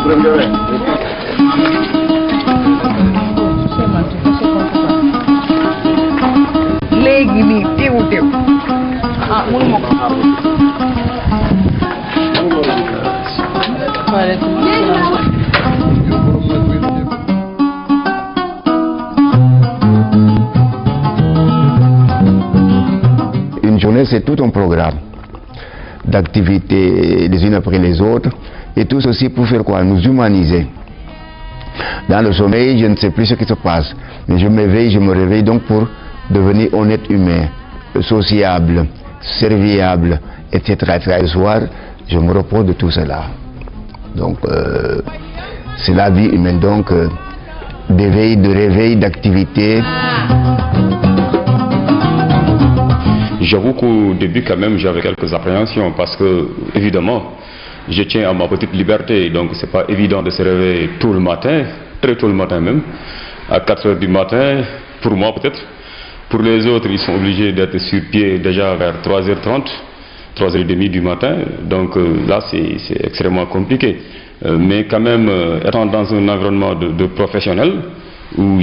Une journée, c'est tout un programme d'activités les unes après les autres, et tout ceci pour faire quoi? Nous humaniser. Dans le sommeil, je ne sais plus ce qui se passe, mais je me réveille donc pour devenir honnête humain, sociable, serviable, etc. Et le soir, je me repose de tout cela. Donc, c'est la vie humaine, donc, d'éveil, de réveil, d'activité. J'avoue qu'au début, quand même, j'avais quelques appréhensions parce que, évidemment, je tiens à ma petite liberté, donc c'est pas évident de se réveiller tôt le matin, très tôt le matin même, à 4 h du matin, pour moi peut-être. Pour les autres, ils sont obligés d'être sur pied déjà vers 3 h 30, 3 h 30 du matin, donc là c'est extrêmement compliqué. Mais quand même, étant dans un environnement de professionnels, où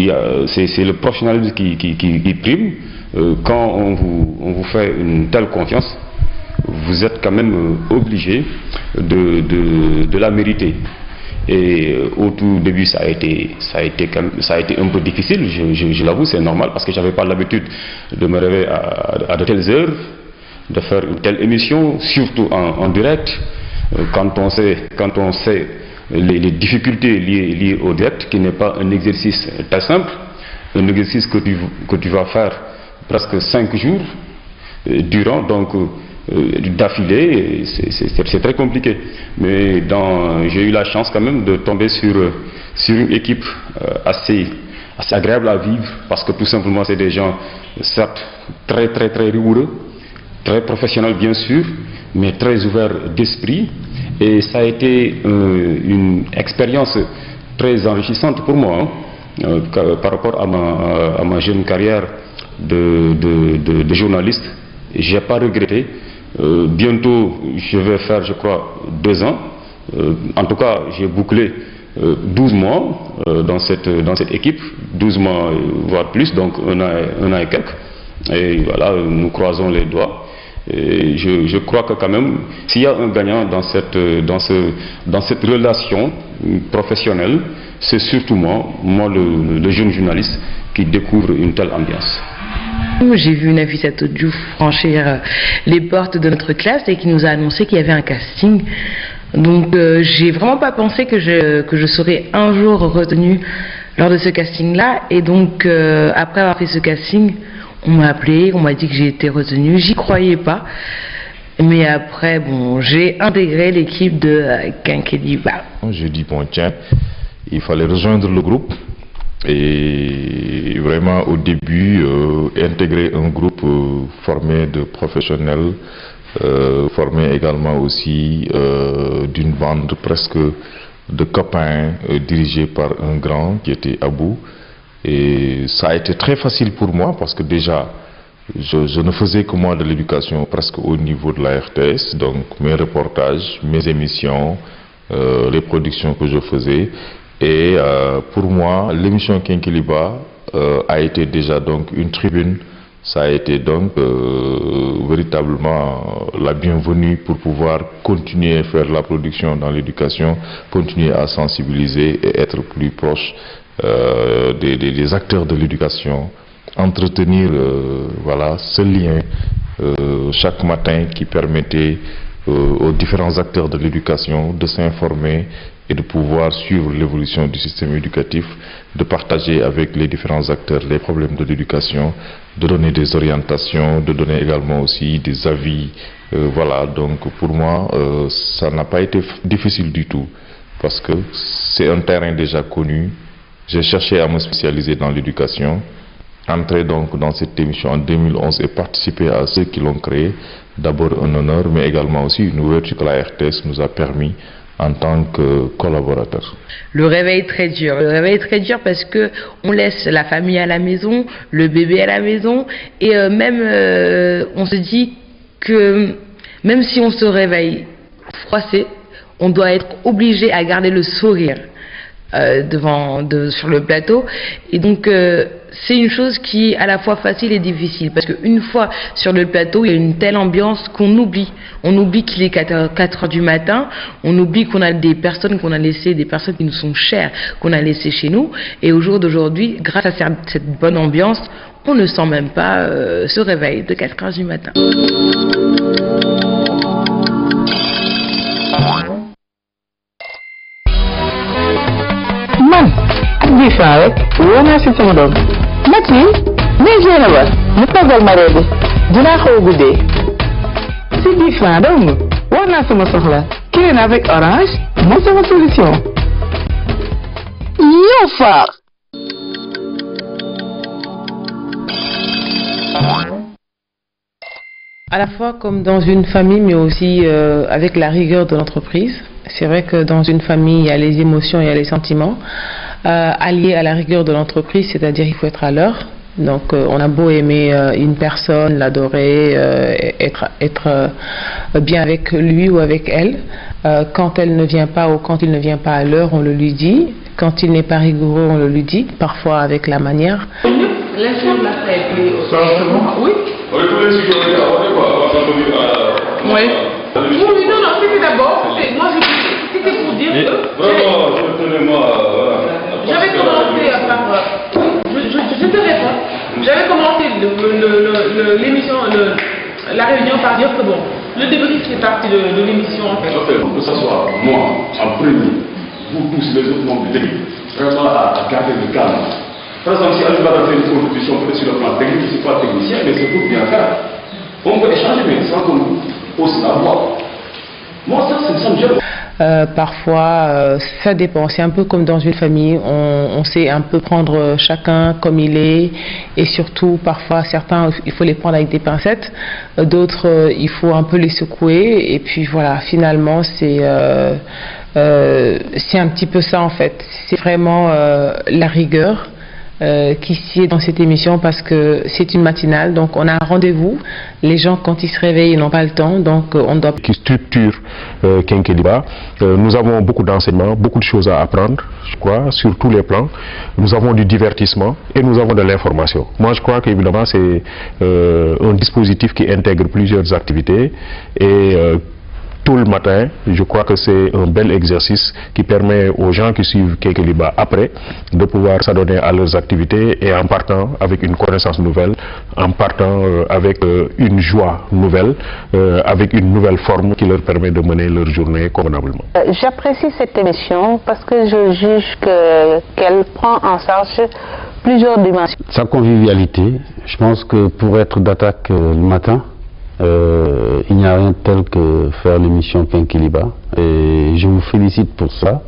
c'est le professionnalisme qui prime, quand on vous fait une telle confiance, vous êtes quand même obligé de la mériter. Et au tout début, ça a été un peu difficile, je l'avoue, c'est normal, parce que je n'avais pas l'habitude de me réveiller à de telles heures, de faire une telle émission, surtout en direct, quand on sait les difficultés liées au direct, qui n'est pas un exercice très simple, un exercice que tu vas faire presque 5 jours durant, donc d'affilée, c'est très compliqué. Mais j'ai eu la chance quand même de tomber sur une équipe assez agréable à vivre, parce que tout simplement c'est des gens certes très rigoureux, très professionnels bien sûr, mais très ouverts d'esprit, et ça a été une expérience très enrichissante pour moi, hein, par rapport à ma jeune carrière de journaliste. J'ai pas regretté. Bientôt je vais faire, je crois, 2 ans. En tout cas, j'ai bouclé 12 mois dans cette équipe, 12 mois voire plus, donc un an et quelques. Et voilà, nous croisons les doigts. Et je crois que quand même, s'il y a un gagnant dans cette relation professionnelle, c'est surtout moi le jeune journaliste qui découvre une telle ambiance. J'ai vu Nafissatou Diouf franchir les portes de notre classe et qui nous a annoncé qu'il y avait un casting. Donc j'ai vraiment pas pensé que je serais un jour retenue lors de ce casting-là. Et donc après avoir fait ce casting, on m'a appelé, on m'a dit que j'ai été retenue. J'y croyais pas. Mais après, bon, j'ai intégré l'équipe de Kinkeliba. Je dis bon tiens, il fallait rejoindre le groupe. Et vraiment au début intégrer un groupe formé de professionnels, formé également aussi d'une bande presque de copains dirigés par un grand qui était Abou. Et ça a été très facile pour moi parce que déjà je ne faisais que moi de l'éducation presque au niveau de la RTS, donc mes reportages, mes émissions, les productions que je faisais. Et pour moi, l'émission Kinkeliba a été déjà donc une tribune. Ça a été donc véritablement la bienvenue pour pouvoir continuer à faire la production dans l'éducation, continuer à sensibiliser et être plus proche des acteurs de l'éducation, entretenir voilà, ce lien chaque matin qui permettait aux différents acteurs de l'éducation de s'informer et de pouvoir suivre l'évolution du système éducatif, de partager avec les différents acteurs les problèmes de l'éducation, de donner des orientations, de donner également aussi des avis. Voilà, donc pour moi, ça n'a pas été difficile du tout, parce que c'est un terrain déjà connu. J'ai cherché à me spécialiser dans l'éducation, entrer donc dans cette émission en 2011 et participer à ceux qui l'ont créé. D'abord un honneur, mais également aussi une ouverture que la RTS nous a permis en tant que collaborateur. Le réveil très dur. Le réveil très dur parce que on laisse la famille à la maison, le bébé à la maison, et même on se dit que même si on se réveille froissé, on doit être obligé à garder le sourire sur le plateau. Et donc c'est une chose qui est à la fois facile et difficile, parce qu'une fois sur le plateau, il y a une telle ambiance qu'on oublie. On oublie qu'il est 4 heures du matin, on oublie qu'on a des personnes qu'on a laissées, des personnes qui nous sont chères, qu'on a laissées chez nous. Et au jour d'aujourd'hui, grâce à cette bonne ambiance, on ne sent même pas ce réveil de 4 heures du matin. Man, bii fan rek woo naa si sama doom Mathieu mais jéem a war mu toggal ma reebi dinaa xaw a guddee si bii fan dong war naa sama soxla Kirin avec Orange mooy sama solution. Yow Far. À la fois comme dans une famille, mais aussi avec la rigueur de l'entreprise. C'est vrai que dans une famille, il y a les émotions, il y a les sentiments. Alliés à la rigueur de l'entreprise, c'est-à-dire qu'il faut être à l'heure. Donc on a beau aimer une personne, l'adorer, être bien avec lui ou avec elle. Quand elle ne vient pas ou quand il ne vient pas à l'heure, on le lui dit. Quand il n'est pas rigoureux, on le lui dit, parfois avec la manière. L'instant de la fête, oui. Oui. Oui, non, c'était d'abord. Moi, c'était pour dire que. Vraiment, J'avais commencé par. Je te réponds. J'avais commencé l'émission, la réunion par dire que bon, le débrief fait partie de l'émission en fait. Que ce soit moi en premier, vous tous les autres membres de l'équipe, vraiment à garder le calme. Par exemple, si Aliou va faire une contribution sur le plan technique, je ne suis pas technicien, mais c'est pour bien faire. On peut échanger, mais sans qu'on hausse la voix. Moi, ça me gêne. Parfois, ça dépend. C'est un peu comme dans une famille. On sait un peu prendre chacun comme il est. Et surtout, parfois, certains, il faut les prendre avec des pincettes. D'autres, il faut un peu les secouer. Et puis voilà, finalement, c'est un petit peu ça en fait. C'est vraiment la rigueur qui sied dans cette émission, parce que c'est une matinale, donc on a un rendez-vous. Les gens, quand ils se réveillent, ils n'ont pas le temps, donc on doit... Qui structure Kenkeliba. Nous avons beaucoup d'enseignements, beaucoup de choses à apprendre, je crois, sur tous les plans. Nous avons du divertissement et nous avons de l'information. Moi, je crois qu'évidemment, c'est un dispositif qui intègre plusieurs activités et tout le matin, je crois que c'est un bel exercice qui permet aux gens qui suivent Kenkeliba après de pouvoir s'adonner à leurs activités, et en partant avec une connaissance nouvelle, en partant avec une joie nouvelle, avec une nouvelle forme qui leur permet de mener leur journée convenablement. J'apprécie cette émission parce que je juge qu'elle prend en charge plusieurs dimensions. Sa convivialité, je pense que pour être d'attaque le matin, il n'y a rien de tel que faire l'émission Kenkeliba, et je vous félicite pour ça.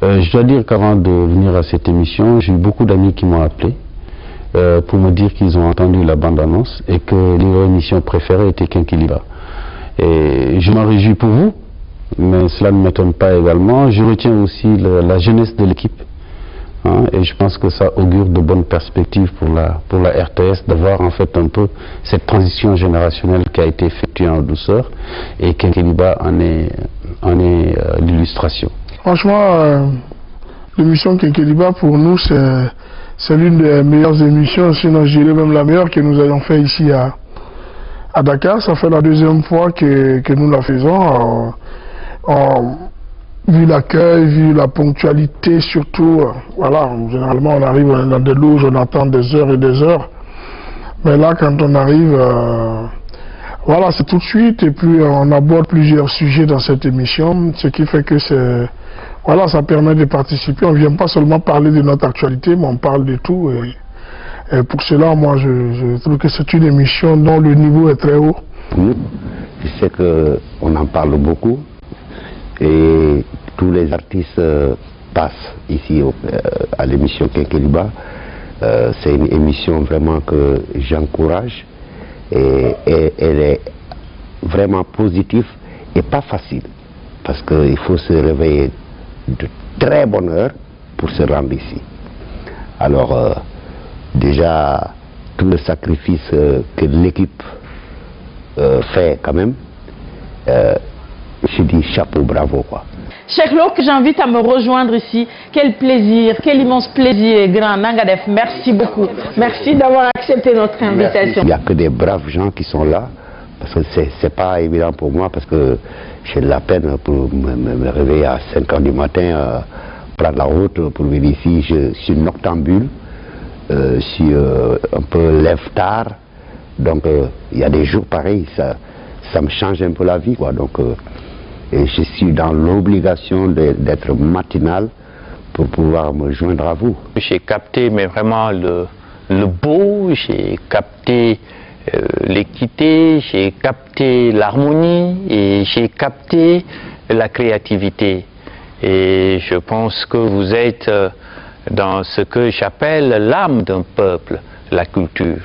Je dois dire qu'avant de venir à cette émission, j'ai eu beaucoup d'amis qui m'ont appelé pour me dire qu'ils ont entendu la bande-annonce et que leur émission préférée était Kenkeliba. Et je m'en réjouis pour vous, mais cela ne m'étonne pas également. Je retiens aussi la jeunesse de l'équipe. Et je pense que ça augure de bonnes perspectives pour la RTS, d'avoir en fait un peu cette transition générationnelle qui a été effectuée en douceur, et Kenkeliba en est l'illustration. Franchement, l'émission Kenkeliba pour nous c'est l'une des meilleures émissions, sinon je dirais même la meilleure que nous ayons fait ici à Dakar. Ça fait la deuxième fois que nous la faisons. Vu l'accueil, vu la ponctualité, surtout, voilà, généralement on arrive dans des loges, on attend des heures et des heures. Mais là, quand on arrive, voilà, c'est tout de suite, et puis on aborde plusieurs sujets dans cette émission, ce qui fait que voilà, ça permet de participer. On ne vient pas seulement parler de notre actualité, mais on parle de tout. Et pour cela, moi, je trouve que c'est une émission dont le niveau est très haut. Oui, je sais qu'on en parle beaucoup. Et tous les artistes passent ici à l'émission Kenkeliba. C'est une émission vraiment que j'encourage, et elle est vraiment positive et pas facile, parce qu'il faut se réveiller de très bonne heure pour se rendre ici. Alors déjà tout le sacrifice que l'équipe fait quand même, je dis chapeau, bravo quoi. Cheikh Lo, que j'invite à me rejoindre ici. Quel plaisir, quel immense plaisir, grand Nangadef. Merci beaucoup. Merci d'avoir accepté notre invitation. Il n'y a que des braves gens qui sont là, parce que c'est pas évident pour moi, parce que j'ai de la peine pour me réveiller à 5 h du matin, prendre la route pour venir ici. Je suis noctambule, je suis un peu lève tard, donc il y a des jours pareils, ça me change un peu la vie, quoi. Donc, et je suis dans l'obligation d'être matinal pour pouvoir me joindre à vous. J'ai capté mais vraiment le beau, j'ai capté l'équité, j'ai capté l'harmonie et j'ai capté la créativité. Et je pense que vous êtes dans ce que j'appelle l'âme d'un peuple, la culture.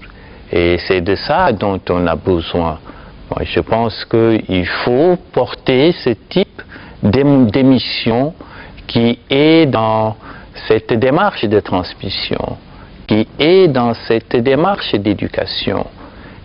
Et c'est de ça dont on a besoin. Moi, je pense qu'il faut porter ce type d'émission qui est dans cette démarche de transmission, qui est dans cette démarche d'éducation.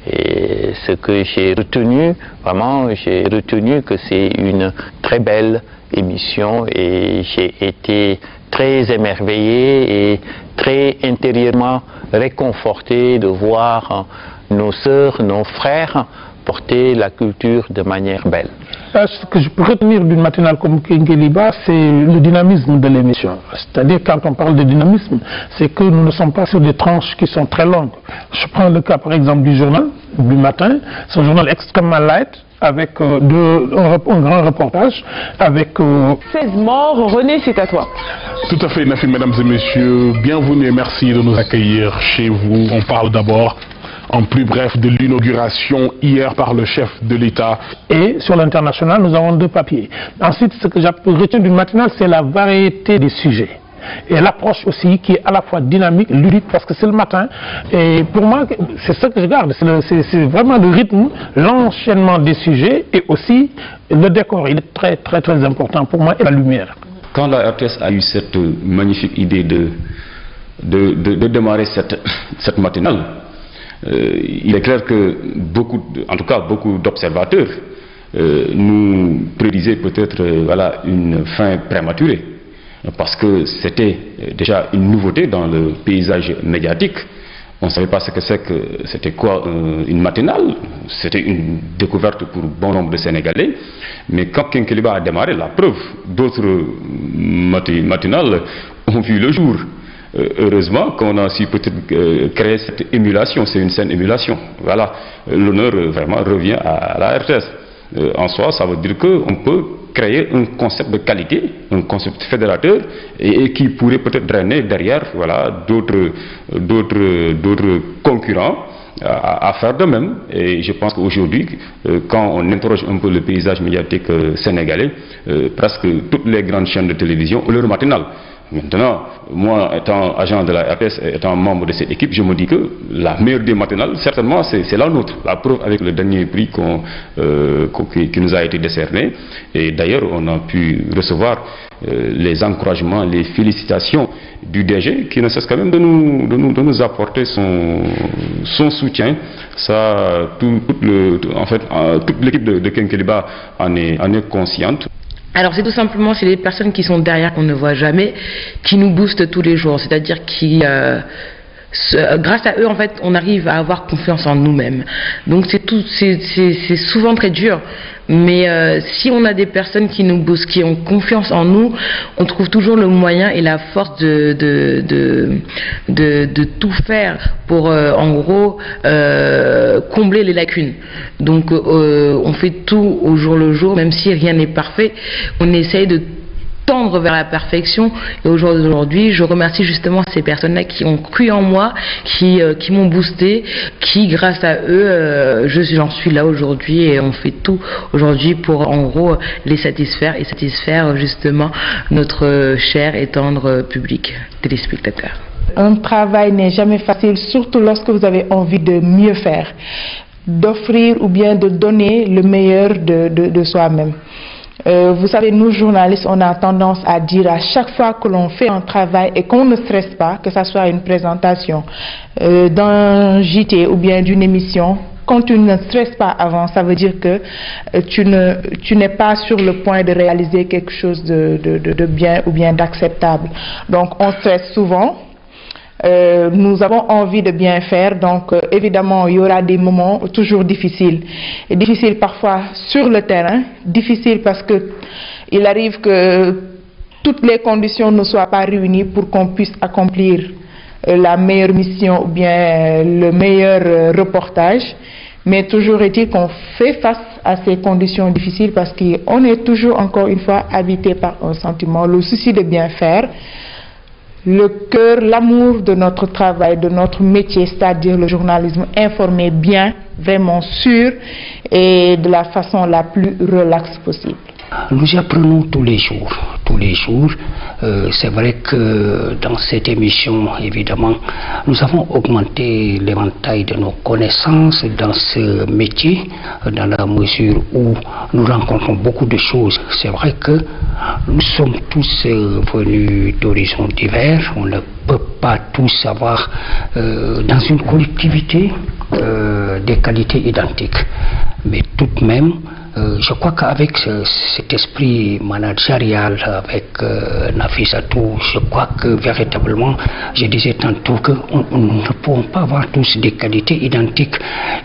Et ce que j'ai retenu, vraiment, j'ai retenu que c'est une très belle émission et j'ai été très émerveillé et très intérieurement réconforté de voir nos sœurs, nos frères porter la culture de manière belle. Ce que je peux retenir d'une matinale comme Kenkeliba, c'est le dynamisme de l'émission. C'est-à-dire, quand on parle de dynamisme, c'est que nous ne sommes pas sur des tranches qui sont très longues. Je prends le cas, par exemple, du journal du matin. C'est un journal extrêmement light, avec un grand reportage, avec 16 morts. René, c'est à toi. Tout à fait, Nafi, mesdames et messieurs. Bienvenue et merci de nous accueillir chez vous. On parle d'abord en plus bref de l'inauguration hier par le chef de l'État. Et sur l'international, nous avons 2 papiers. Ensuite, ce que j'ai retenu d'une matinale, c'est la variété des sujets. Et l'approche aussi qui est à la fois dynamique, ludique, parce que c'est le matin. Et pour moi, c'est ça que je garde. C'est vraiment le rythme, l'enchaînement des sujets et aussi le décor. Il est très, très, très important pour moi et la lumière. Quand la RTS a eu cette magnifique idée de démarrer cette matinale, il est clair que beaucoup d'observateurs nous prédisaient peut-être une fin prématurée, parce que c'était déjà une nouveauté dans le paysage médiatique. On ne savait pas ce que c'était quoi une matinale. C'était une découverte pour bon nombre de Sénégalais. Mais quand Kenkeliba a démarré, la preuve, d'autres matinales ont vu le jour. Heureusement qu'on a su peut-être créer cette émulation, c'est une saine émulation. Voilà, l'honneur vraiment revient à la RTS. En soi, ça veut dire qu'on peut créer un concept de qualité, un concept fédérateur, et qui pourrait peut-être drainer derrière d'autres concurrents à faire de même. Et je pense qu'aujourd'hui, quand on interroge un peu le paysage médiatique sénégalais, presque toutes les grandes chaînes de télévision ont leur matinale. Maintenant, moi étant agent de la RTS, étant membre de cette équipe, je me dis que la meilleure des matinales, certainement, c'est la nôtre. La preuve avec le dernier prix qui nous a été décerné. Et d'ailleurs, on a pu recevoir les encouragements, les félicitations du DG, qui ne cesse quand même de nous apporter son soutien. Ça, toute l'équipe de Kenkeliba en est consciente. Alors c'est tout simplement, c'est les personnes qui sont derrière qu'on ne voit jamais, qui nous boostent tous les jours, c'est-à-dire qui, grâce à eux en fait, on arrive à avoir confiance en nous-mêmes. Donc c'est souvent très dur, mais si on a des personnes qui nous boostent, qui ont confiance en nous, on trouve toujours le moyen et la force de tout faire pour en gros combler les lacunes. Donc on fait tout au jour le jour, même si rien n'est parfait, on essaye de tendre vers la perfection. Et aujourd'hui, je remercie justement ces personnes-là qui ont cru en moi, qui m'ont boosté, qui grâce à eux, j'en suis là aujourd'hui, et on fait tout aujourd'hui pour en gros les satisfaire et satisfaire justement notre cher et tendre public téléspectateur. Un travail n'est jamais facile, surtout lorsque vous avez envie de mieux faire, d'offrir ou bien de donner le meilleur de soi-même. Vous savez, nous journalistes, on a tendance à dire à chaque fois que l'on fait un travail et qu'on ne stresse pas, que ça soit une présentation d'un JT ou bien d'une émission, quand tu ne stresses pas avant, ça veut dire que tu n'es pas sur le point de réaliser quelque chose de bien ou bien d'acceptable. Donc on stresse souvent. Nous avons envie de bien faire, donc évidemment il y aura des moments toujours difficiles. Et difficiles parfois sur le terrain, difficiles parce que il arrive que toutes les conditions ne soient pas réunies pour qu'on puisse accomplir la meilleure mission ou bien le meilleur reportage. Mais toujours est-il qu'on fait face à ces conditions difficiles parce qu'on est toujours encore une fois habité par un sentiment, le souci de bien faire. Le cœur, l'amour de notre travail, de notre métier, c'est-à-dire le journalisme informé bien, vraiment sûr et de la façon la plus relaxe possible. Nous y apprenons tous les jours. C'est vrai que dans cette émission, évidemment, nous avons augmenté l'éventail de nos connaissances dans ce métier, dans la mesure où nous rencontrons beaucoup de choses. C'est vrai que nous sommes tous venus d'horizons divers. On ne peut pas tous avoir dans une collectivité des qualités identiques. Mais tout de même, je crois qu'avec cet esprit managérial, avec Nafissatou, je crois que véritablement, je disais tantôt que nous ne pouvons pas avoir tous des qualités identiques.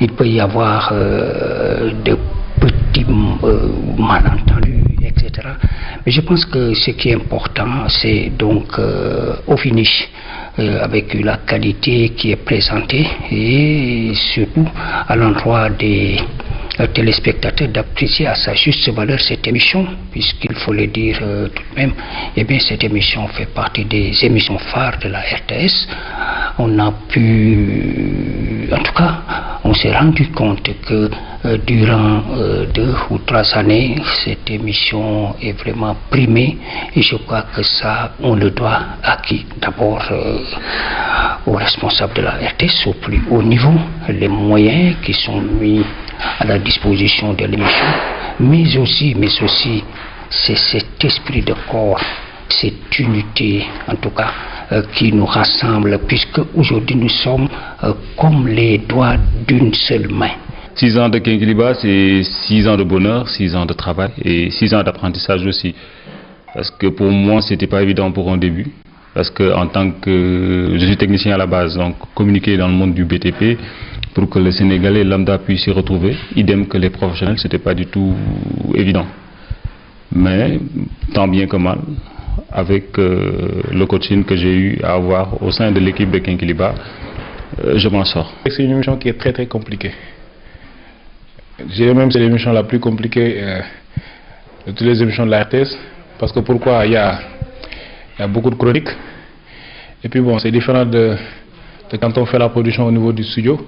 Il peut y avoir de petits malentendus, etc. Mais je pense que ce qui est important, c'est donc au finish, avec la qualité qui est présentée et surtout à l'endroit des téléspectateurs d'apprécier à sa juste valeur cette émission, puisqu'il faut le dire tout de même, eh bien cette émission fait partie des émissions phares de la RTS. On a pu, en tout cas, on s'est rendu compte que durant 2 ou 3 années, cette émission est vraiment primée et je crois que ça, on le doit à qui? D'abord aux responsables de la RTS au plus haut niveau, les moyens qui sont mis à la disposition de l'émission, mais aussi c'est cet esprit de corps, cette unité en tout cas qui nous rassemble, puisque aujourd'hui nous sommes comme les doigts d'une seule main. 6 ans de Kenkeliba, c'est 6 ans de bonheur, 6 ans de travail et 6 ans d'apprentissage aussi. Parce que pour moi, c'était pas évident pour un début. Parce que en tant que je suis technicien à la base, donc communiquer dans le monde du BTP pour que le Sénégalais lambda puisse s'y retrouver, idem que les professionnels, c'était pas du tout évident. Mais tant bien que mal, avec le coaching que j'ai eu à avoir au sein de l'équipe de Kenkeliba, je m'en sors. C'est une émission qui est très compliquée. Je dirais même que c'est l'émission la plus compliquée de toutes les émissions de la RTS. Parce que pourquoi? Il y a beaucoup de chroniques. Et puis bon, c'est différent de quand on fait la production au niveau du studio.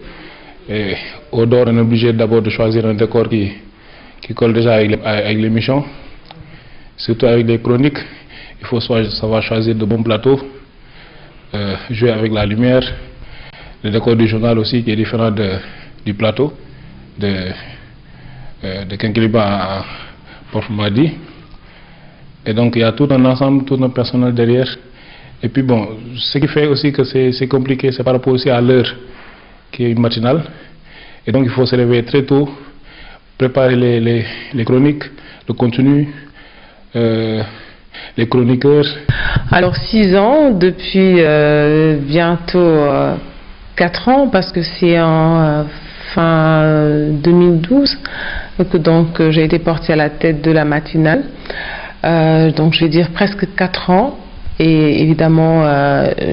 Et au dehors, on est obligé d'abord de choisir un décor qui colle déjà avec l'émission. Surtout avec les chroniques, il faut savoir choisir de bons plateaux, jouer avec la lumière. Le décor du journal aussi qui est différent du plateau de Kenkeliba à proprement dit. Et donc il y a tout un ensemble, tout un personnel derrière. Et puis bon, ce qui fait aussi que c'est compliqué, c'est par rapport aussi à l'heure qui est matinale. Et donc il faut se réveiller très tôt, préparer les chroniques, le contenu, les chroniqueurs. Alors 6 ans, depuis bientôt 4 ans, parce que c'est en fin 2012 que donc j'ai été portée à la tête de la matinale. Donc je vais dire presque 4 ans. Et évidemment,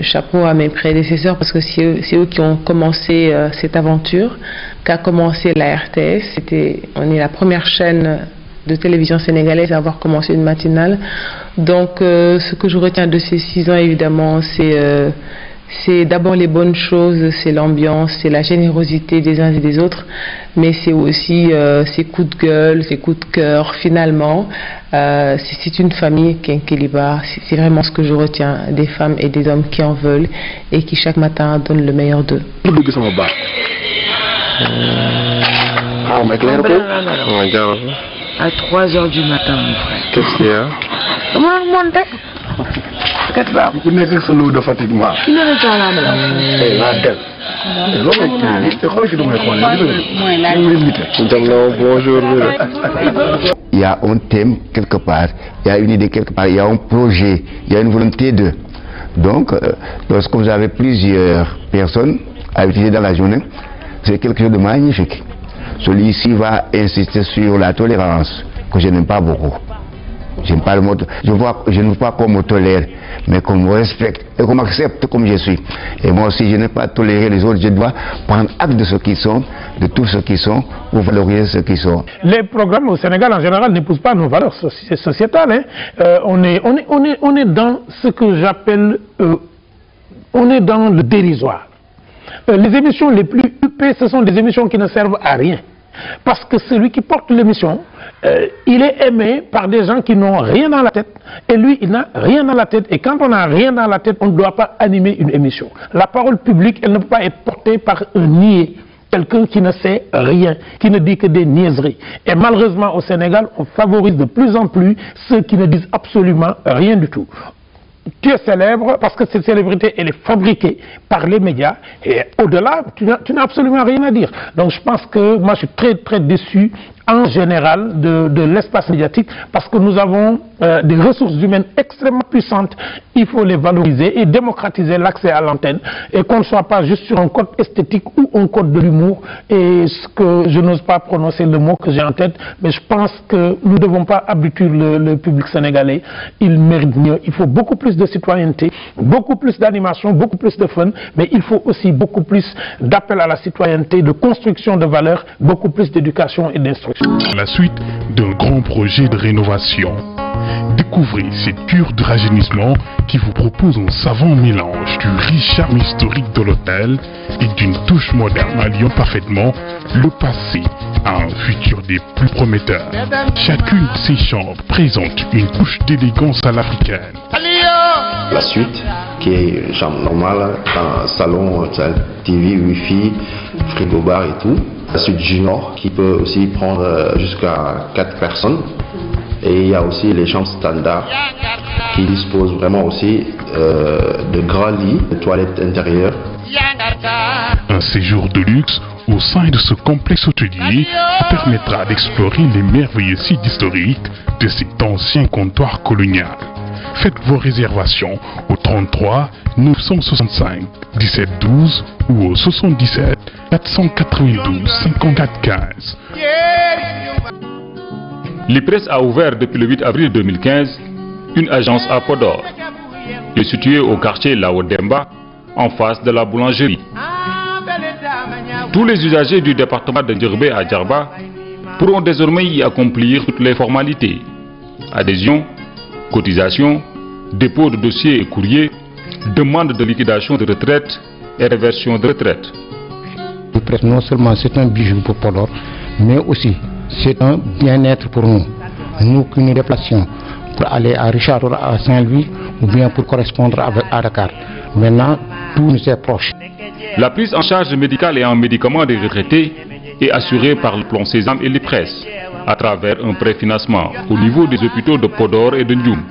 chapeau à mes prédécesseurs parce que c'est eux qui ont commencé cette aventure, qu'a commencé la RTS. On est la première chaîne de télévision sénégalaise à avoir commencé une matinale. Donc ce que je retiens de ces 6 ans, évidemment, c'est d'abord les bonnes choses, c'est l'ambiance, c'est la générosité des uns et des autres, mais c'est aussi ces coups de gueule, ces coups de cœur. Finalement, c'est une famille, Kenkeliba. C'est vraiment ce que je retiens des femmes et des hommes qui en veulent et qui chaque matin donnent le meilleur d'eux. À 3 h du matin, mon frère. Qu'est-ce qu'il y a? 4 ans ku nekk ak sa lot de fatiguement. Qui ne reste pas là maintenant? La tête. Il y a un thème quelque part, il y a une idée quelque part, il y a un projet, il y a une volonté de. Donc, lorsque vous avez plusieurs personnes à utiliser dans la journée, c'est quelque chose de magnifique. Celui-ci va insister sur la tolérance, que je n'aime pas beaucoup. J'aime pas le mot, je ne veux pas qu'on me tolère, mais qu'on me respecte et qu'on m'accepte comme je suis. Et moi aussi, je n'ai pas toléré les autres, je dois prendre acte de ce qu'ils sont, de tout ce qu'ils sont, pour valoriser ce qu'ils sont. Les programmes au Sénégal en général n'épousent pas nos valeurs sociétales. Hein. On est dans ce que j'appelle, on est dans le dérisoire. Les émissions les plus huppées, ce sont des émissions qui ne servent à rien. Parce que celui qui porte l'émission, il est aimé par des gens qui n'ont rien dans la tête. Et lui, il n'a rien dans la tête. Et quand on n'a rien dans la tête, on ne doit pas animer une émission. La parole publique, elle ne peut pas être portée par un niais. Quelqu'un qui ne sait rien, qui ne dit que des niaiseries. Et malheureusement, au Sénégal, on favorise de plus en plus ceux qui ne disent absolument rien du tout. Tu es célèbre parce que cette célébrité, elle est fabriquée par les médias. Et au-delà, tu n'as absolument rien à dire. Donc je pense que moi, je suis très, très déçu en général de l'espace médiatique parce que nous avons des ressources humaines extrêmement puissantes. Il faut les valoriser et démocratiser l'accès à l'antenne et qu'on ne soit pas juste sur un code esthétique ou un code de l'humour. Et ce que je n'ose pas prononcer le mot que j'ai en tête, mais je pense que nous ne devons pas habituer le public sénégalais. Il mérite mieux. Il faut beaucoup plus de citoyenneté, beaucoup plus d'animation, beaucoup plus de fun, mais il faut aussi beaucoup plus d'appel à la citoyenneté, de construction de valeurs, beaucoup plus d'éducation et d'instruction. La suite d'un grand projet de rénovation. Découvrez cette cure de rajeunissement qui vous propose un savant mélange du riche charme historique de l'hôtel et d'une touche moderne alliant parfaitement le passé à un futur des plus prometteurs. Chacune de ces chambres présente une couche d'élégance à l'africaine. La suite, qui est une chambre normale, un salon, TV, Wi-Fi, frigo-bar et tout. La suite junior, qui peut aussi prendre jusqu'à 4 personnes. Et il y a aussi les chambres standards, qui disposent vraiment aussi de grands lits, de toilettes intérieures. Un séjour de luxe au sein de ce complexe hôtelier vous permettra d'explorer les merveilleux sites historiques de cet ancien comptoir colonial. Faites vos réservations au 33 965 17 12 ou au 77 492 54 15. L'IPRES a ouvert depuis le 8 avril 2015 une agence à Podor. Elle est située au quartier Laodemba, en face de la boulangerie. Tous les usagers du département de Djerbé à Djarba pourront désormais y accomplir toutes les formalités. Adhésion, cotisation, dépôt de dossiers et courriers, demande de liquidation de retraite et réversion de retraite. Non seulement c'est un bijou pour Podor, mais aussi c'est un bien-être pour nous. Nous qui nous déplacions pour aller à Richard ou à Saint-Louis ou bien pour correspondre à Dakar. Maintenant, tout nous est proche. La prise en charge médicale et en médicaments des retraités est assurée par le plan Sésame et l'IPRES à travers un préfinancement au niveau des hôpitaux de Podor et de Ndioum,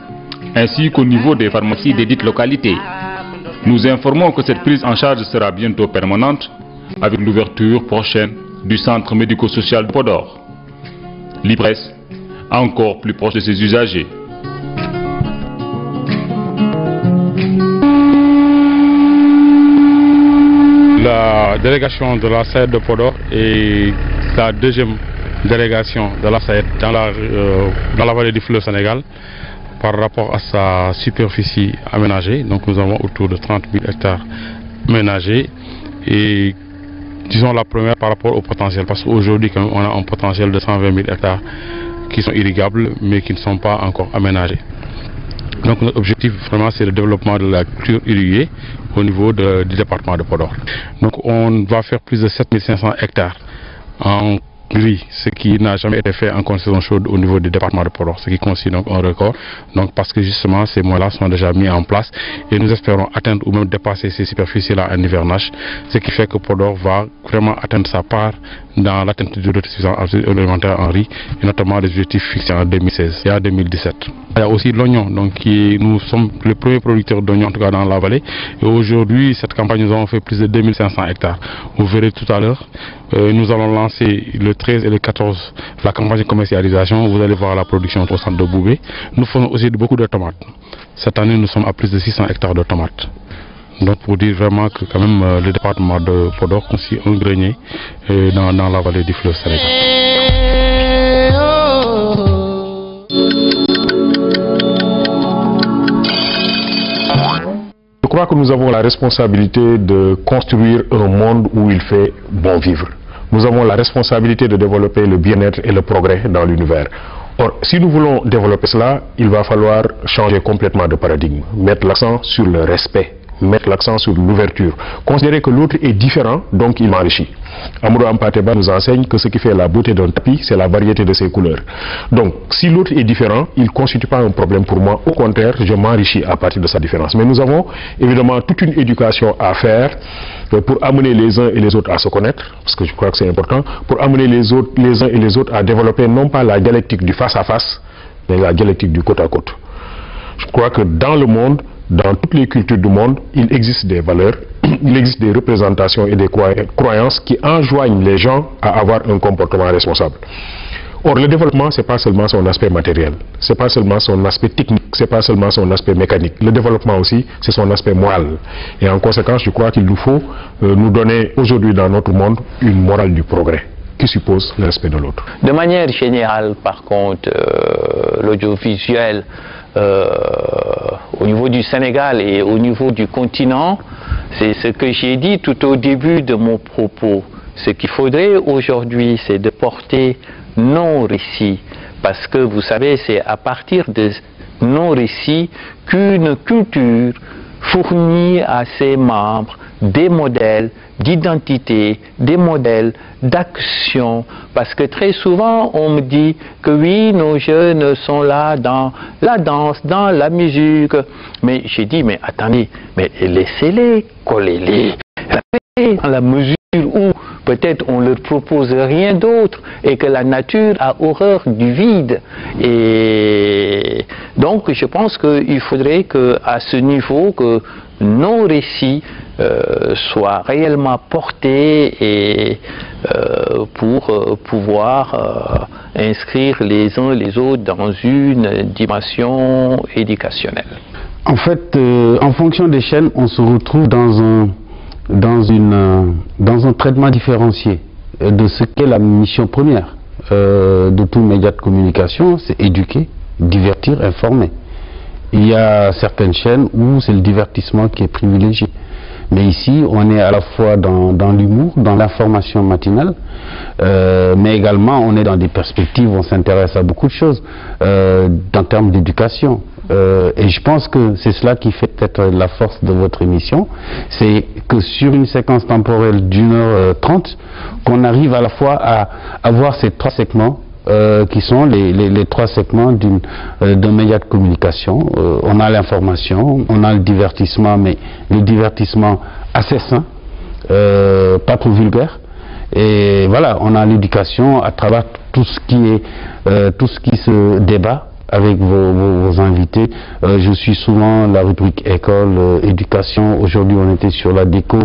ainsi qu'au niveau des pharmacies des dites localités. Nous informons que cette prise en charge sera bientôt permanente avec l'ouverture prochaine du centre médico-social de Podor. L'IPRES, encore plus proche de ses usagers. La délégation de la SAED de Podor est la deuxième délégation de la SAED dans la vallée du fleuve Sénégal par rapport à sa superficie aménagée. Donc nous avons autour de 30 000 hectares aménagés et disons la première par rapport au potentiel, parce qu'aujourd'hui on a un potentiel de 120 000 hectares qui sont irrigables mais qui ne sont pas encore aménagés. Donc notre objectif vraiment c'est le développement de la culture irriguée au niveau du département de Podor. Donc on va faire plus de 7500 hectares en riz, ce qui n'a jamais été fait en saison chaude au niveau du département de Podor, ce qui constitue donc un record. Donc parce que justement ces moyens-là sont déjà mis en place et nous espérons atteindre ou même dépasser ces superficies-là en hivernage, ce qui fait que Podor va vraiment atteindre sa part dans l'atteinte de l'autosuffisance alimentaire en riz et notamment les objectifs fixés en 2016 et en 2017. Il y a aussi l'oignon, donc nous sommes les premiers producteurs d'oignons en tout cas dans la vallée. Et aujourd'hui, cette campagne, nous avons fait plus de 2500 hectares. Vous verrez tout à l'heure, nous allons lancer le 13 et le 14 la campagne de commercialisation. Vous allez voir la production au centre de Boubé. Nous faisons aussi beaucoup de tomates. Cette année, nous sommes à plus de 600 hectares de tomates. Donc pour dire vraiment que quand même le département de Podor constitue un grenier dans la vallée du fleuve Sénégal. Je crois que nous avons la responsabilité de construire un monde où il fait bon vivre. Nous avons la responsabilité de développer le bien-être et le progrès dans l'univers. Or, si nous voulons développer cela, il va falloir changer complètement de paradigme, mettre l'accent sur le respect, mettre l'accent sur l'ouverture, considérer que l'autre est différent, donc il m'enrichit. Amadou Hampâté Bâ nous enseigne que ce qui fait la beauté d'un tapis, c'est la variété de ses couleurs. Donc, si l'autre est différent, il ne constitue pas un problème pour moi. Au contraire, je m'enrichis à partir de sa différence. Mais nous avons évidemment toute une éducation à faire pour amener les uns et les autres à se connaître, parce que je crois que c'est important, pour amener les uns et les autres à développer non pas la dialectique du face-à-face, mais la dialectique du côte-à-côte. Je crois que dans le monde, dans toutes les cultures du monde, il existe des valeurs, il existe des représentations et des croyances qui enjoignent les gens à avoir un comportement responsable. Or, le développement, ce n'est pas seulement son aspect matériel, ce n'est pas seulement son aspect technique, ce n'est pas seulement son aspect mécanique. Le développement aussi, c'est son aspect moral. Et en conséquence, je crois qu'il nous faut nous donner aujourd'hui dans notre monde une morale du progrès qui suppose le respect de l'autre. De manière générale, par contre, l'audiovisuel au niveau du Sénégal et au niveau du continent, c'est ce que j'ai dit tout au début de mon propos. Ce qu'il faudrait aujourd'hui, c'est de porter nos récits, parce que vous savez, c'est à partir de nos récits qu'une culture fournit à ses membres des modèles d'identité, des modèles d'action, parce que très souvent on me dit que oui, nos jeunes sont là dans la danse, dans la musique, mais j'ai dit mais attendez, mais laissez-les, collez-les, dans la mesure où peut-être on ne leur propose rien d'autre et que la nature a horreur du vide. Et donc je pense qu'il faudrait qu'à ce niveau que nos récits soient réellement portés et pour pouvoir inscrire les uns les autres dans une dimension éducationnelle. En fait, en fonction des chaînes, on se retrouve dans un traitement différencié de ce qu'est la mission première de tout média de communication, c'est éduquer, divertir, informer. Il y a certaines chaînes où c'est le divertissement qui est privilégié. Mais ici, on est à la fois dans l'humour, dans l'information matinale, mais également on est dans des perspectives, on s'intéresse à beaucoup de choses en termes d'éducation. Et je pense que c'est cela qui fait peut-être la force de votre émission, c'est que sur une séquence temporelle d'1h30, qu'on arrive à la fois à avoir ces trois segments qui sont les trois segments d'un média de communication. On a l'information, on a le divertissement, mais le divertissement assez sain, pas trop vulgaire. Et voilà, on a l'éducation à travers tout ce qui se débat avec vos invités. Je suis souvent la rubrique école, éducation. Aujourd'hui on était sur la déco.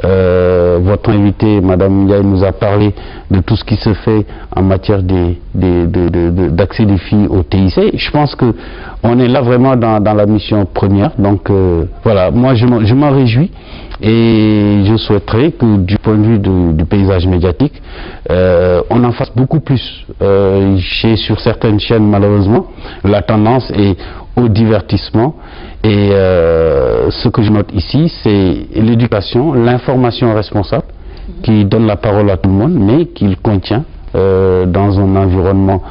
Votre invité, Madame Ndiaye, nous a parlé de tout ce qui se fait en matière d'accès des filles au TIC. Je pense que on est là vraiment dans la mission première. Donc voilà, moi je m'en réjouis et je souhaiterais que du point de vue du paysage médiatique, on en fasse beaucoup plus. Sur certaines chaînes, malheureusement, la tendance est au divertissement et ce que je note ici, c'est l'éducation, l'information responsable qui donne la parole à tout le monde, mais qui le contient dans un environnement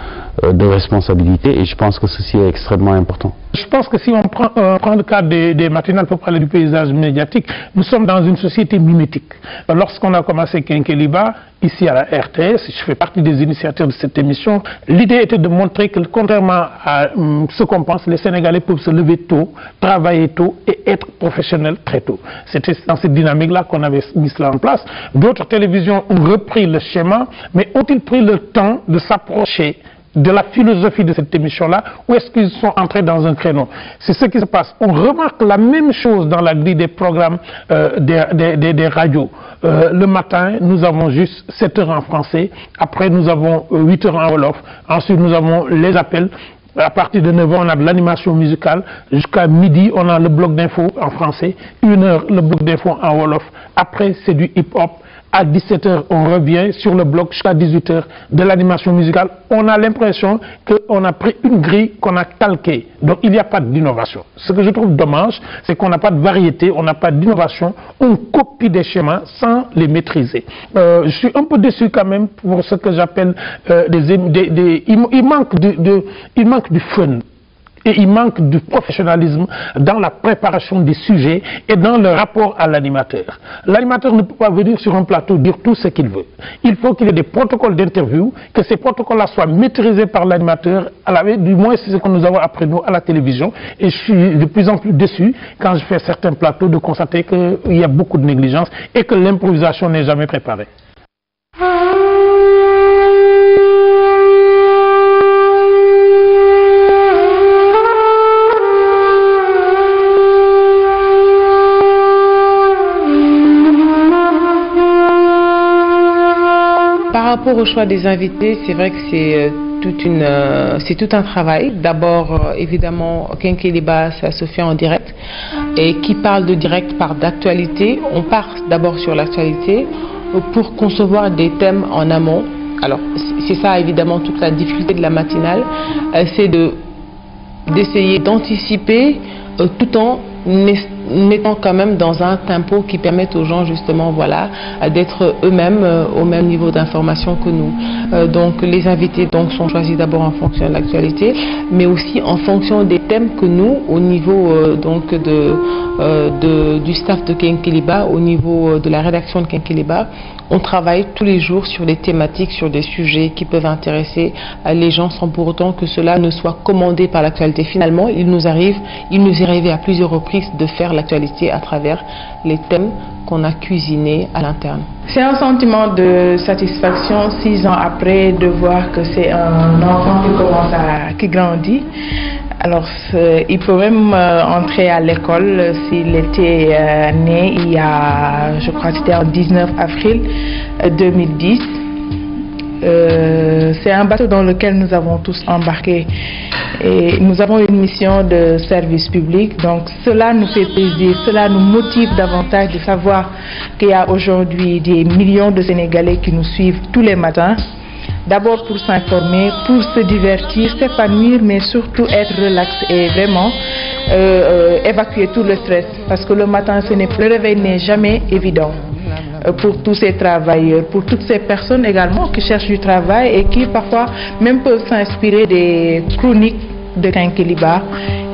de responsabilité, et je pense que ceci est extrêmement important. Je pense que si on prend le cas des matinales pour parler du paysage médiatique, nous sommes dans une société mimétique. Lorsqu'on a commencé Kenkeliba, ici à la RTS, je fais partie des initiateurs de cette émission, l'idée était de montrer que contrairement à ce qu'on pense, les Sénégalais peuvent se lever tôt, travailler tôt et être professionnels très tôt. C'était dans cette dynamique-là qu'on avait mis cela en place. D'autres télévisions ont repris le schéma, mais ont-ils pris le temps de s'approcher de la philosophie de cette émission-là, ou est-ce qu'ils sont entrés dans un créneau? C'est ce qui se passe. On remarque la même chose dans la grille des programmes des radios. Le matin, nous avons juste 7 heures en français, après nous avons 8 heures en Wolof, ensuite nous avons les appels. À partir de 9h, on a de l'animation musicale. Jusqu'à midi, on a le bloc d'infos en français. 1h, le bloc d'infos en Wolof. Après, c'est du hip-hop. À 17h, on revient sur le bloc jusqu'à 18h de l'animation musicale. On a l'impression qu'on a pris une grille qu'on a calquée. Donc, il n'y a pas d'innovation. Ce que je trouve dommage, c'est qu'on n'a pas de variété, on n'a pas d'innovation. On copie des schémas sans les maîtriser. Je suis un peu déçu quand même pour ce que j'appelle il manque du fun. Et il manque du professionnalisme dans la préparation des sujets et dans le rapport à l'animateur. L'animateur ne peut pas venir sur un plateau dire tout ce qu'il veut. Il faut qu'il y ait des protocoles d'interview, que ces protocoles-là soient maîtrisés par l'animateur, du moins c'est ce que nous avons appris nous à la télévision. Et je suis de plus en plus déçu quand je fais certains plateaux de constater qu'il y a beaucoup de négligence et que l'improvisation n'est jamais préparée. Par rapport au choix des invités, c'est vrai que c'est tout un travail. D'abord, évidemment, Kenkeliba, ça se fait en direct. Et qui parle de direct parle d'actualité. On part d'abord sur l'actualité pour concevoir des thèmes en amont. Alors, c'est ça évidemment toute la difficulté de la matinale, c'est d'essayer d'anticiper tout en étant quand même dans un tempo qui permette aux gens justement voilà, d'être eux-mêmes au même niveau d'information que nous. Donc les invités donc, sont choisis d'abord en fonction de l'actualité, mais aussi en fonction des thèmes que nous, au niveau donc du staff de Kenkeliba, au niveau de la rédaction de Kenkeliba, on travaille tous les jours sur des thématiques, sur des sujets qui peuvent intéresser les gens sans pour autant que cela ne soit commandé par l'actualité. Finalement, il nous est arrivé à plusieurs reprises de faire l'actualité à travers les thèmes qu'on a cuisinés à l'interne. C'est un sentiment de satisfaction 6 ans après de voir que c'est un enfant qui grandit. Alors il peut même entrer à l'école s'il était né il y a, je crois que c'était en 19 avril 2010. C'est un bateau dans lequel nous avons tous embarqué et nous avons une mission de service public, donc cela nous fait plaisir, cela nous motive davantage de savoir qu'il y a aujourd'hui des millions de Sénégalais qui nous suivent tous les matins, d'abord pour s'informer, pour se divertir, s'épanouir, mais surtout être relax et vraiment évacuer tout le stress, parce que le matin le réveil n'est jamais évident. Pour tous ces travailleurs, pour toutes ces personnes également qui cherchent du travail et qui parfois même peuvent s'inspirer des chroniques de Kenkeliba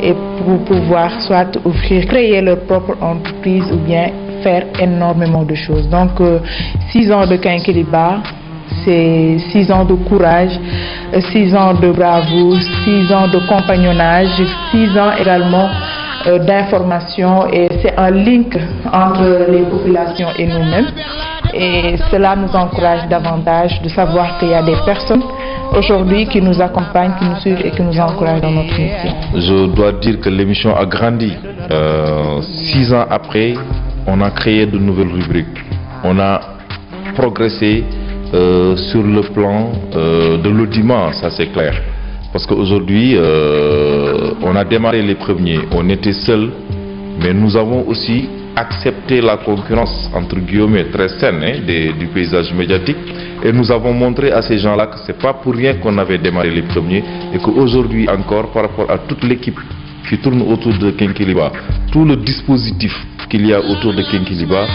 et pour pouvoir soit créer leur propre entreprise ou bien faire énormément de choses. Donc 6 ans de Kenkeliba, c'est 6 ans de courage, 6 ans de bravoure, 6 ans de compagnonnage, 6 ans également d'information, et c'est un link entre les populations et nous-mêmes, et cela nous encourage davantage de savoir qu'il y a des personnes aujourd'hui qui nous accompagnent, qui nous suivent et qui nous encouragent dans notre mission. Je dois dire que l'émission a grandi. 6 ans après, on a créé de nouvelles rubriques, on a progressé sur le plan de l'audimat, ça c'est clair. Parce qu'aujourd'hui, on a démarré les premiers, on était seuls, mais nous avons aussi accepté la concurrence, entre guillemets, très saine du paysage médiatique. Et nous avons montré à ces gens-là que ce n'est pas pour rien qu'on avait démarré les premiers et qu'aujourd'hui encore, par rapport à toute l'équipe qui tourne autour de Kenkeliba, tout le dispositif qu'il y a autour de Kenkeliba,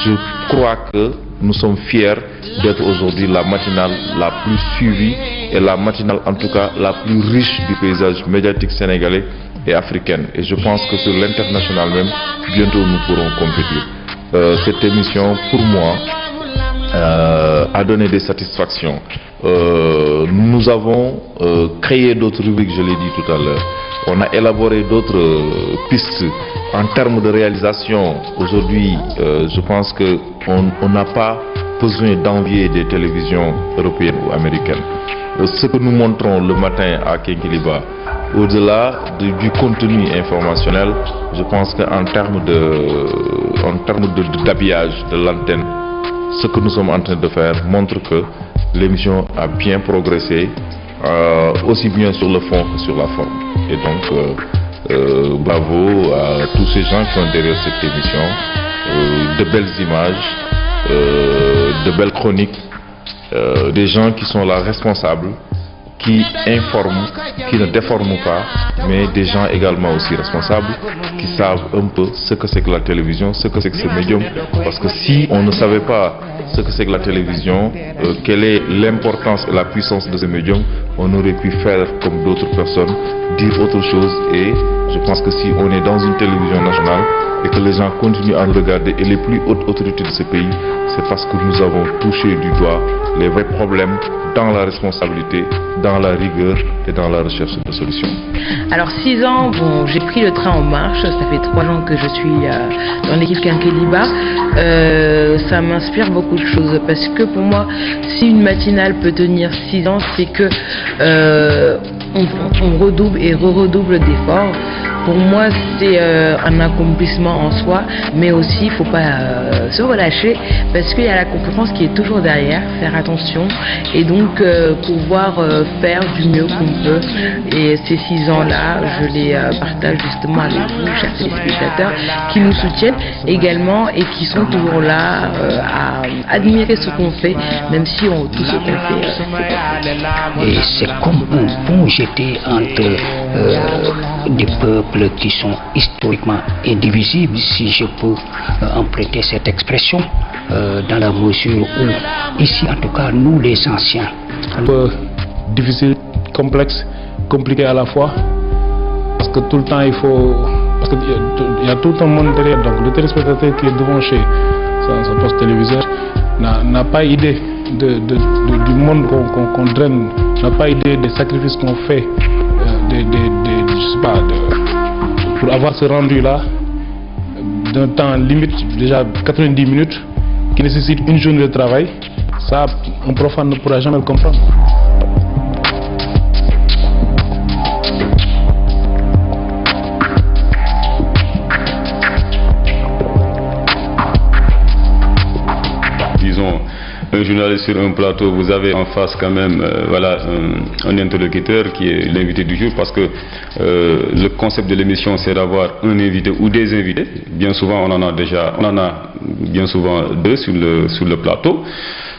je crois que nous sommes fiers d'être aujourd'hui la matinale la plus suivie et la matinale en tout cas la plus riche du paysage médiatique sénégalais et africain. Et je pense que sur l'international même, bientôt nous pourrons compétir. Cette émission, pour moi, a donné des satisfactions. Nous avons créé d'autres rubriques, je l'ai dit tout à l'heure. On a élaboré d'autres pistes en termes de réalisation. Aujourd'hui, je pense qu'on n'a pas besoin d'envier des télévisions européennes ou américaines. Ce que nous montrons le matin à Kékéliba, au-delà du contenu informationnel, je pense qu'en termes d'habillage de l'antenne, ce que nous sommes en train de faire montre que l'émission a bien progressé, aussi bien sur le fond que sur la forme. Et donc, bravo à tous ces gens qui sont derrière cette émission. De belles images, de belles chroniques, des gens qui sont là responsables, qui informent, qui ne déforment pas, mais des gens également aussi responsables, qui savent un peu ce que c'est que la télévision, ce que c'est que ce médium. Parce que si on ne savait pas ce que c'est que la télévision, quelle est l'importance et la puissance de ce médium, on aurait pu faire comme d'autres personnes, dire autre chose. Et je pense que si on est dans une télévision nationale et que les gens continuent à nous regarder, et les plus hautes autorités de ce pays, c'est parce que nous avons touché du doigt les vrais problèmes dans la responsabilité, dans la rigueur et dans la recherche de solutions. Alors 6 ans, bon, j'ai pris le train en marche, ça fait 3 ans que je suis dans l'équipe Kékéliba. Ça m'inspire beaucoup de choses parce que pour moi, si une matinale peut tenir 6 ans, c'est que on redouble et redouble d'efforts. Pour moi, c'est un accomplissement en soi, mais aussi il ne faut pas se relâcher parce qu'il y a la concurrence qui est toujours derrière, faire attention et donc pouvoir faire du mieux qu'on peut. Et ces 6 ans-là, je les partage justement avec vous, chers téléspectateurs, qui nous soutiennent également et qui sont toujours là à admirer ce qu'on fait, même si tout ce qu'on fait. Et c'est comme un pont jeté entre des peuples qui sont historiquement indivisibles, si je peux emprunter cette expression, dans la mesure où, ici en tout cas, nous les anciens. Un peu difficile, complexe, compliqué à la fois, parce que tout le temps il faut. Parce qu'il y a tout un monde derrière, donc le téléspectateur qui est devant chez son poste téléviseur n'a pas idée du monde qu'on draine, n'a pas idée des sacrifices qu'on fait, je sais pas, pour avoir ce rendu-là, d'un temps limite, déjà 90 minutes, qui nécessite une journée de travail, ça, un profane ne pourra jamais le comprendre. Disons, un journaliste sur un plateau, vous avez en face quand même voilà, un interlocuteur qui est l'invité du jour, parce que le concept de l'émission, c'est d'avoir un invité ou des invités. Bien souvent, on en a bien souvent 2 sur le plateau.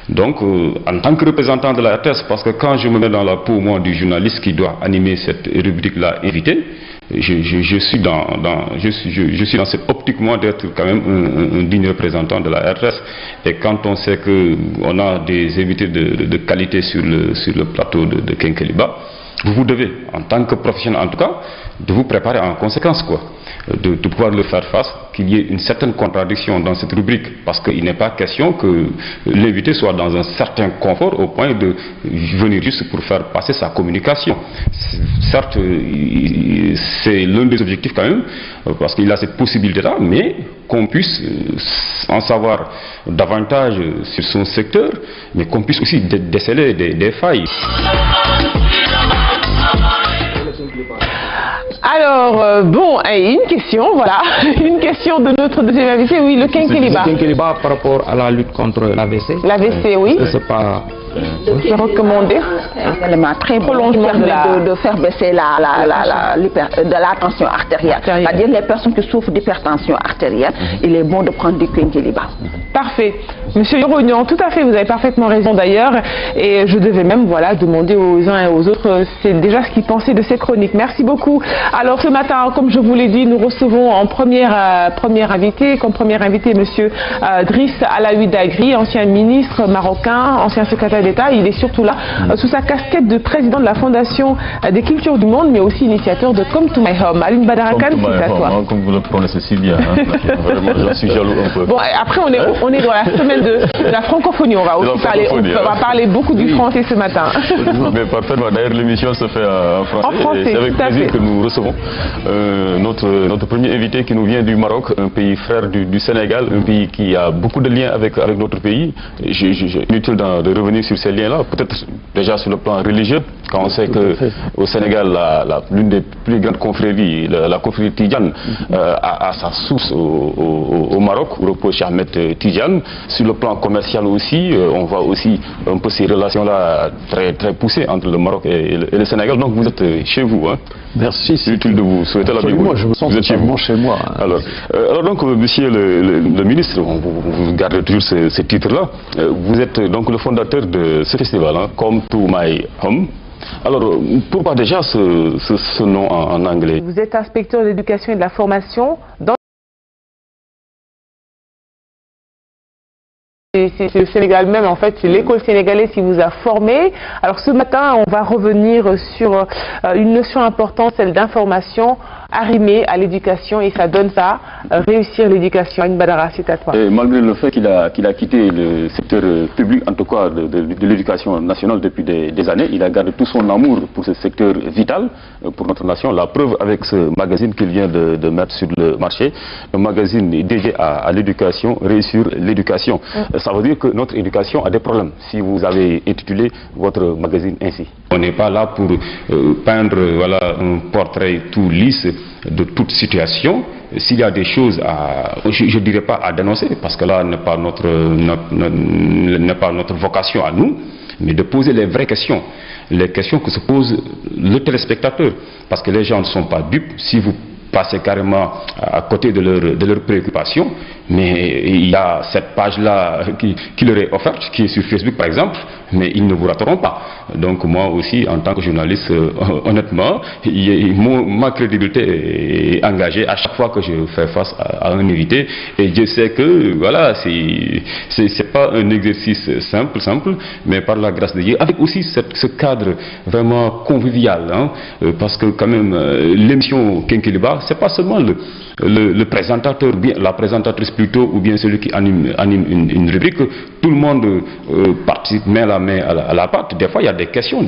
Donc, en tant que représentant de la RTS, parce que quand je me mets dans la peau, moi, du journaliste qui doit animer cette rubrique-là invité, je suis dans cette optique, moi, d'être quand même un digne représentant de la RTS. Et quand on sait qu'on a des invités de qualité sur le plateau de Kékéliba, vous devez, en tant que professionnel en tout cas, de vous préparer en conséquence, quoi. De pouvoir le faire face, qu'il y ait une certaine contradiction dans cette rubrique, parce qu'il n'est pas question que l'invité soit dans un certain confort au point de venir juste pour faire passer sa communication. Certes, c'est l'un des objectifs quand même, parce qu'il a cette possibilité-là, mais qu'on puisse en savoir davantage sur son secteur, mais qu'on puisse aussi déceler des failles. Alors, bon, une question, voilà, une question de notre deuxième invité, oui, le Kékéliba. Le Kékéliba par rapport à la lutte contre l'AVC. L'AVC, oui. C'est pas... C'est recommandé. Élément très bon qui permet de faire baisser la tension artérielle. C'est-à-dire les personnes qui souffrent d'hypertension artérielle, il est bon de prendre du Kékéliba. Parfait. Monsieur Yorognon, tout à fait, vous avez parfaitement raison d'ailleurs. Et je devais même demander aux uns et aux autres, c'est déjà ce qu'ils pensaient de ces chroniques. Merci beaucoup. Alors ce matin, comme je vous l'ai dit, nous recevons en premier invité, comme premier invité, monsieur Driss Alaoui Dagri, ancien ministre marocain, ancien secrétaire d'État. Il est surtout là sous sa casquette de président de la Fondation des cultures du monde, mais aussi initiateur de Come to My Home. Alioune Badara Kane, c'est à toi. Comme vous le prononcez si bien, hein. Vraiment, j'en suis jaloux un peu. Bon, après, on est dans la semaine de la francophonie. On va aussi parler beaucoup du français ce matin. Mais parfaitement. D'ailleurs, l'émission se fait en français. En français, c'est avec plaisir que nous recevons notre premier invité qui nous vient du Maroc, un pays frère du Sénégal, un pays qui a beaucoup de liens avec notre pays. Inutile de revenir sur ces liens-là, peut-être déjà sur le plan religieux, quand on sait qu'au Sénégal, l'une des plus grandes confréries, la confrérie Tidjane, a sa source au Maroc, où repose Cheikh Ahmed Tidjane. Sur le plan commercial aussi, on voit aussi un peu ces relations-là très poussées entre le Maroc et le Sénégal. Donc vous êtes chez vous. Hein. Merci. C'est utile de vous souhaiter la bienvenue. Moi, je me sens totalement chez moi. Alors donc, monsieur le ministre, vous gardez toujours ce titre-là. Vous êtes donc le fondateur de ce festival, hein, Come to My Home. Alors, pourquoi déjà ce nom en anglais? Vous êtes inspecteur de l'éducation et de la formation dans c'est le Sénégal même, en fait, c'est l'école sénégalaise qui vous a formé. Alors ce matin, on va revenir sur une notion importante, celle d'information, arrimée à l'éducation, et ça donne ça, réussir l'éducation. Alioune Badara, c'est à toi. Et malgré le fait qu'il a quitté le secteur public, en tout cas de l'éducation nationale depuis des années, il a gardé tout son amour pour ce secteur vital pour notre nation. La preuve avec ce magazine qu'il vient de mettre sur le marché, un magazine dédié à l'éducation, réussir l'éducation. Ça veut dire que notre éducation a des problèmes, si vous avez intitulé votre magazine ainsi. On n'est pas là pour peindre un portrait tout lisse de toute situation. S'il y a des choses je ne dirais pas à dénoncer, parce que là n'est pas notre vocation à nous, mais de poser les vraies questions, les questions que se pose le téléspectateur, parce que les gens ne sont pas dupes. Si vous passez carrément à côté de leurs préoccupations, mais il y a cette page-là qui leur est offerte, qui est sur Facebook par exemple, mais ils ne vous rateront pas. Donc moi aussi, en tant que journaliste, honnêtement, ma crédibilité est engagée à chaque fois que je fais face à un invité, et je sais que voilà, c'est pas un exercice simple, mais par la grâce de Dieu, avec aussi ce cadre vraiment convivial, hein, parce que quand même l'émission Kenkeliba, c'est pas seulement le présentateur, bien la présentatrice plutôt, ou bien celui qui anime une rubrique. Tout le monde participe main à la main à la pâte. Des fois, il y a des questions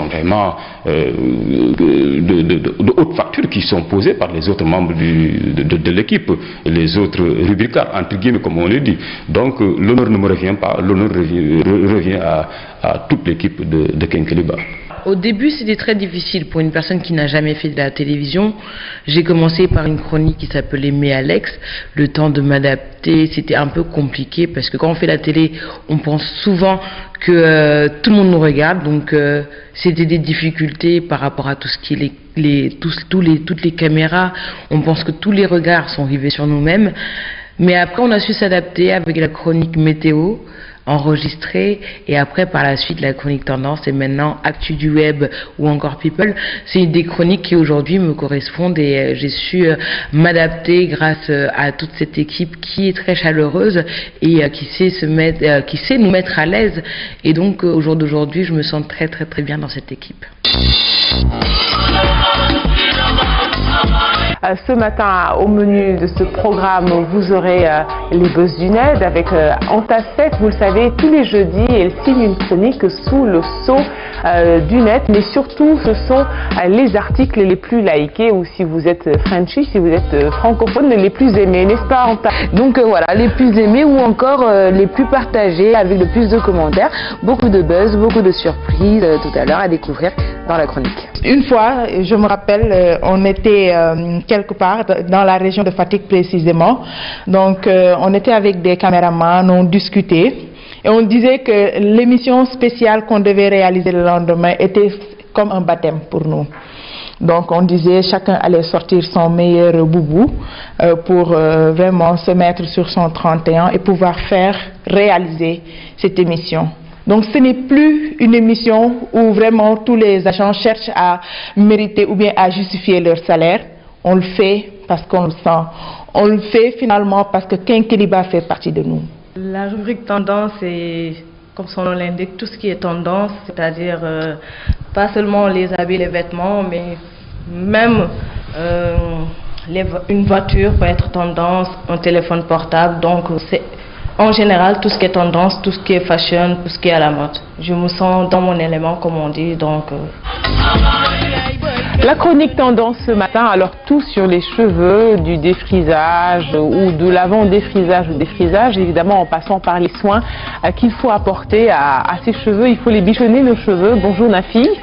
vraiment de haute facture qui sont posées par les autres membres de l'équipe, les autres rubricards, entre guillemets, comme on le dit. Donc, l'honneur ne me revient pas, l'honneur revient à toute l'équipe de Kenkeliba. Au début, c'était très difficile pour une personne qui n'a jamais fait de la télévision. J'ai commencé par une chronique qui s'appelait Mais Alex. Le temps de m'adapter, c'était un peu compliqué parce que quand on fait la télé, on pense souvent que tout le monde nous regarde. Donc, c'était des difficultés par rapport à tout ce qui est toutes les caméras. On pense que tous les regards sont rivés sur nous-mêmes. Mais après, on a su s'adapter avec la chronique météo enregistrée, et après par la suite la chronique tendance, et maintenant Actu du web ou encore People. C'est des chroniques qui aujourd'hui me correspondent, et j'ai su m'adapter grâce à toute cette équipe qui est très chaleureuse et qui sait nous mettre à l'aise, et donc au jour d'aujourd'hui je me sens très bien dans cette équipe. Ce matin, au menu de ce programme, vous aurez les buzz du net avec Anta Seck. Vous le savez, tous les jeudis, elle signe une chronique sous le sceau du net, mais surtout, ce sont les articles les plus likés, ou si vous êtes Frenchy, si vous êtes francophone, les plus aimés, n'est-ce pas, Anta? Donc voilà, les plus aimés ou encore les plus partagés avec le plus de commentaires. Beaucoup de buzz, beaucoup de surprises tout à l'heure à découvrir dans la chronique. Une fois, je me rappelle, on était quelque part dans la région de Fatick précisément. Donc on était avec des caméramans, on discutait et on disait que l'émission spéciale qu'on devait réaliser le lendemain était comme un baptême pour nous. Donc on disait chacun allait sortir son meilleur boubou pour vraiment se mettre sur son 31 et pouvoir réaliser cette émission. Donc ce n'est plus une émission où vraiment tous les agents cherchent à mériter ou bien à justifier leur salaire. On le fait parce qu'on le sent. On le fait finalement parce que Kenkeliba fait partie de nous. La rubrique tendance est comme son nom l'indique, tout ce qui est tendance, c'est-à-dire pas seulement les habits, les vêtements, mais même une voiture peut être tendance, un téléphone portable. Donc c'est en général tout ce qui est tendance, tout ce qui est fashion, tout ce qui est à la mode. Je me sens dans mon élément, comme on dit. Donc la chronique tendance ce matin, alors tout sur les cheveux, du défrisage ou de l'avant-défrisage ou défrisage, évidemment en passant par les soins qu'il faut apporter à ces cheveux. Il faut les bichonner nos cheveux. Bonjour Nafi.